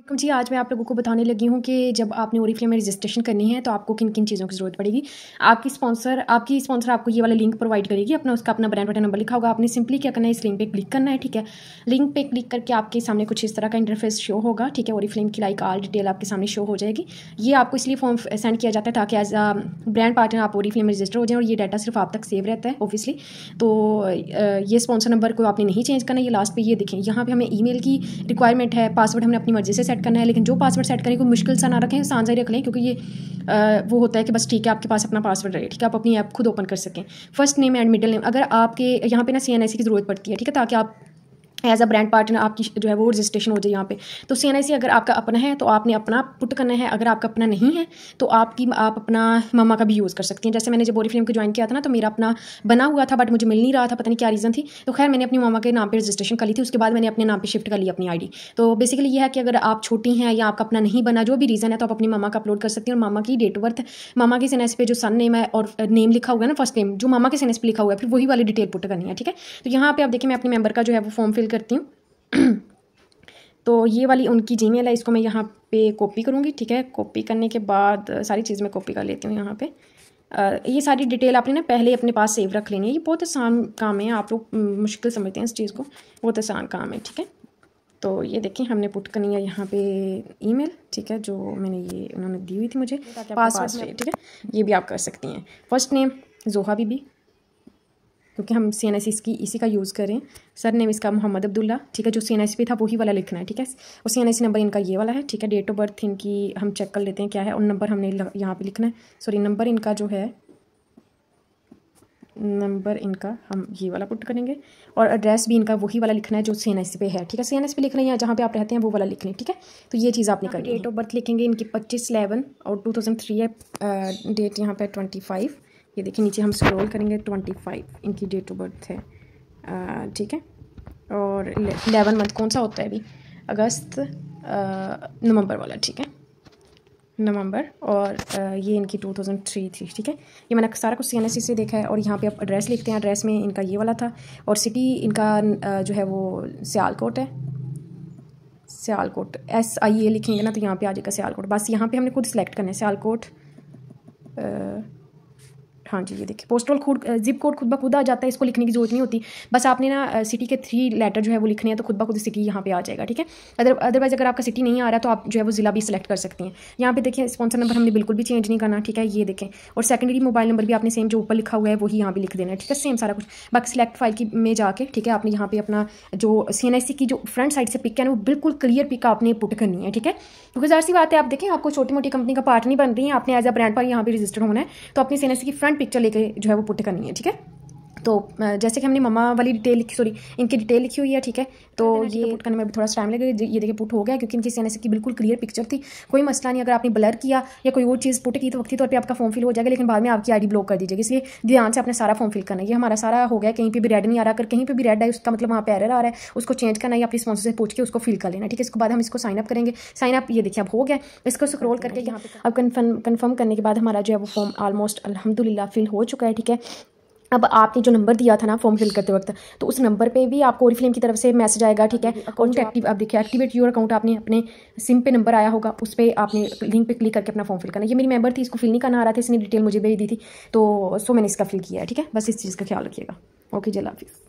जी, आज मैं आप लोगों को बताने लगी हूँ कि जब आपने ओरीफ्लेम में रजिस्ट्रेशन करनी है तो आपको किन किन चीज़ों की ज़रूरत पड़ेगी। आपकी स्पॉन्सर आपको ये वाला लिंक प्रोवाइड करेगी, उसका अपना ब्रांड बटन नंबर लिखा होगा। आपने सिंपली क्या करना है, इस लिंक पे क्लिक करना है, ठीक है। लिंक पे क्लिक करके आपके सामने कुछ इस तरह का इंटरफेस शो होगा, ठीक है। ओरीफ्लेम की लाइक ऑल डिटेल आपके सामने शो हो जाएगी। ये आपको इसलिए फॉर्म सेंड किया जाता है ताकि एज अ ब्रांड पार्टनर आप ओरीफ्लेम में रजिस्टर हो जाए और ये डाटा सिर्फ आप तक सेव रहता है ऑब्वियसली। तो ये स्पॉन्सर नंबर को आपने नहीं चेंज करना। ये लास्ट पे ये देखें, यहाँ पे हमें ईमेल की रिक्वायरमेंट है, पासवर्ड हमने अपनी मर्जी से सेट करना है, लेकिन जो पासवर्ड सेट करने को मुश्किल सा ना रखें, आसान सा ही रख लें, क्योंकि ये वो होता है कि बस ठीक है आपके पास अपना पासवर्ड रहे, ठीक है, आप अपनी ऐप खुद ओपन कर सकें। First name and middle name, अगर आपके यहाँ पे ना CNIC की ज़रूरत पड़ती है, ठीक है, ताकि आप एज अ ब्रांड पार्टनर आपकी जो है वो रजिस्ट्रेशन हो जाए यहाँ पे। तो CNIC अगर आपका अपना है तो आपने अपना पुट करना है, अगर आपका अपना नहीं है तो आप अपना मम्मा का भी यूज़ कर सकती हैं। जैसे मैंने जब ओरीफ्लेम को ज्वाइन किया था ना, तो मेरा अपना बना हुआ था बट मुझे मिल नहीं रहा था, पता नहीं क्या रीज़न थी। तो खैर मैंने अपनी मम्मा के नाम पर रजिस्ट्रेशन कर ली थी, उसके बाद मैंने अपने नाम पर शिफ्ट कर ली अपनी ID। तो बेसिकली ये है कि अगर आप छोटी हैं या आपका अपना नहीं बना, जो भी रीज़न है, तो आप अपनी मम्मा का अपलोड कर सकती हैं। और मामा की डेट ऑफ बर्थ, मामा के CNIC पे जो सन नेम है और नेम लिखा हुआ है ना, फर्स्ट नेम जो मामा के CNIC पे लिखा हुआ है, फिर वही वाली डिटेल पुट करनी है, ठीक है। तो यहाँ पे आप देखिए, मैं अपनी मेंबर का जो है वो फॉर्म फिल करती हूँ। तो ये वाली उनकी जीमेल है, इसको मैं यहाँ पे कॉपी करूँगी, ठीक है। कॉपी करने के बाद सारी चीज़ मैं कॉपी कर लेती हूँ यहाँ पे। ये सारी डिटेल आपने ना पहले अपने पास सेव रख लेनी है। ये बहुत आसान काम है, आप लोग मुश्किल समझते हैं इस चीज़ को, बहुत आसान काम है, ठीक है। तो ये देखें, हमने पुट करनी है यहाँ पे ईमेल, ठीक है, जो मैंने ये उन्होंने दी हुई थी मुझे, पासवर्ड, ठीक है। ये भी आप कर सकती हैं। फर्स्ट नेम जोहा बीबी, क्योंकि हम CNIC इसी का यूज़ करें। सर नेम इसका मोहम्मद अब्दुल्ला, ठीक है, जो CNIC पे था वही वाला लिखना है, ठीक है। और CNIC नंबर इनका ये वाला है, ठीक है। डेट ऑफ बर्थ इनकी हम चेक कर लेते हैं क्या है, और नंबर हमने यहाँ पे लिखना है। सॉरी, नंबर इनका जो है, नंबर इनका हम ये वाला पुट करेंगे। और एड्रेस भी इनका वही वाला लिखना है जो CNIC पे है, ठीक है। CNIC पे लिख रहे हैं या जहाँ पे आप रहते हैं वो वाला लिखना है, ठीक है। तो ये चीज़ आपने करनी है। डेट ऑफ बर्थ लिखेंगे इनकी 25/11 और 2003 है। डेट यहाँ पे 25, ये देखिए नीचे हम स्क्रॉल करेंगे, 25 इनकी डेट ऑफ बर्थ है, ठीक है। और 11 मंथ कौन सा होता है अभी, अगस्त, नवंबर वाला, ठीक है, नवंबर। और ये इनकी 2003 थी, ठीक है। ये मैंने सारा कुछ CNIC से देखा है। और यहाँ पे आप एड्रेस लिखते हैं, एड्रेस में इनका ये वाला था। और सिटी इनका जो है वो सियालकोट है, सियालकोट SIA लिखेंगे ना तो यहाँ पे आ जाएगा सियालकोट। बस यहाँ पे हमने खुद सिलेक्ट करना है सियालकोट। हाँ जी, ये देखिए पोस्टल कोड, जिप कोड खुद ब खुद आ जाता है, इसको लिखने की जरूरत नहीं होती। बस आपने ना सिटी के 3 लेटर जो है वो लिखने हैं, तो खुद ब खुद सिटी यहाँ पे आ जाएगा, ठीक है। अदरवाइज अगर आपका सिटी नहीं आ रहा तो आप जो है वो ज़िला भी सिलेक्ट कर सकती हैं। यहाँ पे देखिए स्पॉन्सर नंबर हमने बिल्कुल भी चेंज नहीं करना, ठीक है, ये देखें। और सेकेंडरी मोबाइल नंबर भी आपने सेम जो ऊपर लिखा हुआ है वही यहाँ पे लिख देना है, ठीक है, सेम सारा कुछ। बाकी सिलेक्ट फाइल की में जाके, ठीक है, आपने यहाँ पे अपना जो CNIC की जो फ्रंट साइड से पिक है ना, वो बिल्कुल क्लियर पिक आपने पुट करनी है, ठीक है। क्योंकि ज़ाहिर सी बात है, आप देखें आपको छोटी मोटी कंपनी का पार्ट नहीं बन रही है, आपने एज अ ब्रांड पर यहाँ पे रजिस्टर होना है, तो अपनी CNIC की फ्रंट पिक्चर लेके जो है वो पुट करनी है, ठीक है। तो जैसे कि हमने मम्मा वाली डिटेल लिखी, सॉरी इनकी डिटेल लिखी हुई है, ठीक है। तो ये पुट करने में भी थोड़ा टाइम लगेगा। ये देखिए पुट हो गया, क्योंकि इनकी CNIC की बिल्कुल क्लियर पिक्चर थी, कोई मसला नहीं। अगर आपने ब्लर किया या कोई और चीज़ पुट की तो वक्ती तौर पे आपका फॉर्म फिल हो जाएगा, लेकिन बाद में आपकी ID ब्लॉक कर दीजिएगी। इसलिए ध्यान से अपने सारा फॉर्म फिल करना है। ये हमारा सारा हो गया, कहीं पे भी रेड नहीं आ रहा। अगर कहीं पे भी रेड है उसका मतलब वहाँ पे एरर आ रहा है, उसको चेंज करना है, अपनी स्पॉन्सर से पूछ के उसको फिल कर लेना, ठीक है। इसके बाद हम इसको साइन अप करेंगे। साइन अप ये देखिए अब हो गया, इसको स्क्रॉल करके यहाँ पे अब कन्फर्म करने के बाद हमारा जो है वो फॉर्म ऑलमोस्ट अल्हम्दुलिल्लाह फिल हो चुका है, ठीक है। अब आपने जो नंबर दिया था ना फॉर्म फिल करते वक्त, तो उस नंबर पे भी आपको ओरीफ्लेम की तरफ से मैसेज आएगा, ठीक है। अकाउंट एक्टिव, आप देखिए एक्टिवेट योर अकाउंट, आपने अपने सिम पे नंबर आया होगा, उस पर आपने लिंक पे क्लिक करके अपना फॉर्म फिल करना। ये मेरी मेंबर थी, इसको फिल नहीं करना आ रहा था, इसने डिटेल मुझे भेज दी थी, तो मैंने इसका फिल किया है, ठीक है। बस इस चीज़ का ख्याल रखिएगा। ओके जी, अल्लाह हाफिज़।